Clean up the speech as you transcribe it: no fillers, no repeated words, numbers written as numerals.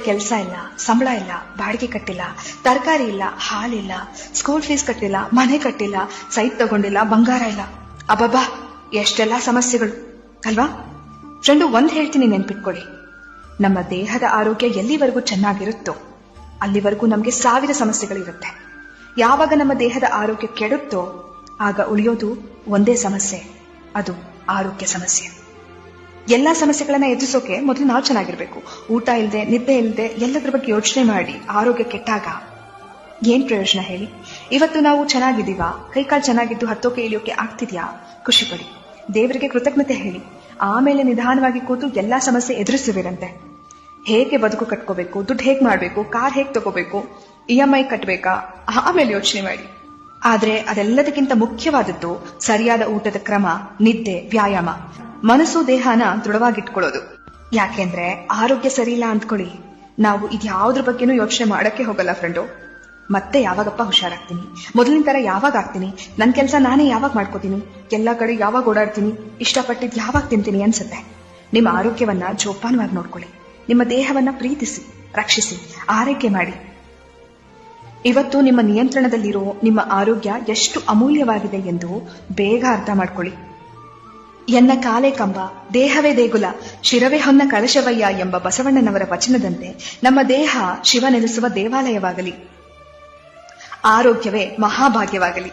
ಕೆಲಸ ಇಲ್ಲ, ಸಂಬಳ ಇಲ್ಲ, ಬಾಡಿಗೆ ಕಟ್ಟಿಲ್ಲ, ತರಕಾರಿ ಇಲ್ಲ, ಹಾಲಿಲ್ಲ, ಸ್ಕೂಲ್ ಫೀಸ್ ಕಟ್ಟಿಲ್ಲ, ಮನೆ ಕಟ್ಟಿಲ್ಲ, ಸೈಟ್ ತಗೊಂಡಿಲ್ಲ, ಬಂಗಾರ ಇಲ್ಲ. ಅಬ್ಬಬ್ಬಾ, ಎಷ್ಟೆಲ್ಲಾ ಸಮಸ್ಯೆಗಳು ಅಲ್ವಾ? ಫ್ರೆಂಡು, ಒಂದ್ ಹೇಳ್ತೀನಿ, ನೆನ್ಪಿಟ್ಕೊಳ್ಳಿ. ನಮ್ಮ ದೇಹದ ಆರೋಗ್ಯ ಎಲ್ಲಿವರೆಗೂ ಚೆನ್ನಾಗಿರುತ್ತೋ ಅಲ್ಲಿವರೆಗೂ ನಮ್ಗೆ 1000 ಸಮಸ್ಯೆಗಳಿರುತ್ತೆ. ಯಾವಾಗ ನಮ್ಮ ದೇಹದ ಆರೋಗ್ಯ ಕೆಡುತ್ತೋ ಆಗ ಉಳಿಯೋದು ಒಂದೇ ಸಮಸ್ಯೆ, ಅದು ಆರೋಗ್ಯ ಸಮಸ್ಯೆ. ಎಲ್ಲಾ ಸಮಸ್ಯೆಗಳನ್ನ ಎದುರಿಸೋಕೆ ಮೊದಲು ನಾವು ಚೆನ್ನಾಗಿರ್ಬೇಕು. ಊಟ ಇಲ್ಲದೆ, ನಿದ್ದೆ ಇಲ್ಲದೆ, ಎಲ್ಲದ್ರ ಬಗ್ಗೆ ಯೋಚನೆ ಮಾಡಿ ಆರೋಗ್ಯ ಕೆಟ್ಟಾಗ ಏನ್ ಪ್ರಯೋಜನ ಹೇಳಿ? ಇವತ್ತು ನಾವು ಚೆನ್ನಾಗಿದ್ದೀವಾ? ಕೈಕಾಲು ಚೆನ್ನಾಗಿದ್ದು ಹತ್ತೋಕೆ ಇಳಿಯೋಕೆ ಆಗ್ತಿದ್ಯಾ? ಖುಷಿ ಪಡಿ, ದೇವರಿಗೆ ಕೃತಜ್ಞತೆ ಹೇಳಿ. ಆಮೇಲೆ ನಿಧಾನವಾಗಿ ಕೂತು ಎಲ್ಲಾ ಸಮಸ್ಯೆ ಎದುರಿಸುವಿರಂತೆ. ಹೇಗೆ ಬದುಕು ಕಟ್ಕೋಬೇಕು, ದುಡ್ಡು ಹೇಗ್ ಮಾಡ್ಬೇಕು, ಕಾರ್ ಹೇಗ್ ತಗೋಬೇಕು, EMI ಕಟ್ಬೇಕಾ, ಆಮೇಲೆ ಯೋಚನೆ ಮಾಡಿ. ಆದ್ರೆ ಅದೆಲ್ಲದಕ್ಕಿಂತ ಮುಖ್ಯವಾದದ್ದು ಸರಿಯಾದ ಊಟದ ಕ್ರಮ, ನಿದ್ದೆ, ವ್ಯಾಯಾಮ, ಮನಸ್ಸು ದೇಹನ ದೃಢವಾಗಿಟ್ಕೊಳ್ಳೋದು. ಯಾಕೆಂದ್ರೆ ಆರೋಗ್ಯ ಸರಿ ಇಲ್ಲ ಅಂದ್ಕೊಳ್ಳಿ, ನಾವು ಇದ್ಯಾವ್ದ್ರ ಬಗ್ಗೆನೂ ಯೋಚನೆ ಮಾಡಕ್ಕೆ ಹೋಗಲ್ಲ ಫ್ರೆಂಡು. ಮತ್ತೆ ಯಾವಾಗಪ್ಪ ಹುಷಾರಾಗ್ತೀನಿ, ಮೊದಲಿನ ತರ ಯಾವಾಗ ಆಗ್ತೀನಿ, ನನ್ ಕೆಲಸ ನಾನೇ ಯಾವಾಗ ಮಾಡ್ಕೋತೀನಿ, ಎಲ್ಲಾ ಕಡೆ ಯಾವಾಗ ಓಡಾಡ್ತೀನಿ, ಇಷ್ಟಪಟ್ಟಿದ್ ಯಾವಾಗ ತಿಂತೀನಿ ಅನ್ಸುತ್ತೆ. ನಿಮ್ಮ ಆರೋಗ್ಯವನ್ನ ಜೋಪಾನವಾಗಿ ನೋಡ್ಕೊಳ್ಳಿ. ನಿಮ್ಮ ದೇಹವನ್ನ ಪ್ರೀತಿಸಿ, ರಕ್ಷಿಸಿ, ಆರೈಕೆ ಮಾಡಿ. ಇವತ್ತು ನಿಮ್ಮ ನಿಯಂತ್ರಣದಲ್ಲಿರೋ ನಿಮ್ಮ ಆರೋಗ್ಯ ಎಷ್ಟು ಅಮೂಲ್ಯವಾಗಿದೆ ಎಂದು ಬೇಗ ಅರ್ಥ ಮಾಡ್ಕೊಳ್ಳಿ. ಎನ್ನ ಕಾಲೇ ಕಂಬ, ದೇಹವೇ ದೇಗುಲ, ಶಿರವೇ ಹೊನ್ನ ಕಳಶವಯ್ಯ ಎಂಬ ಬಸವಣ್ಣನವರ ವಚನದಂತೆ ನಮ್ಮ ದೇಹ ಶಿವ ನೆಲೆಸುವ ದೇವಾಲಯವಾಗಲಿ, ಆರೋಗ್ಯವೇ ಮಹಾಭಾಗ್ಯವಾಗಲಿ.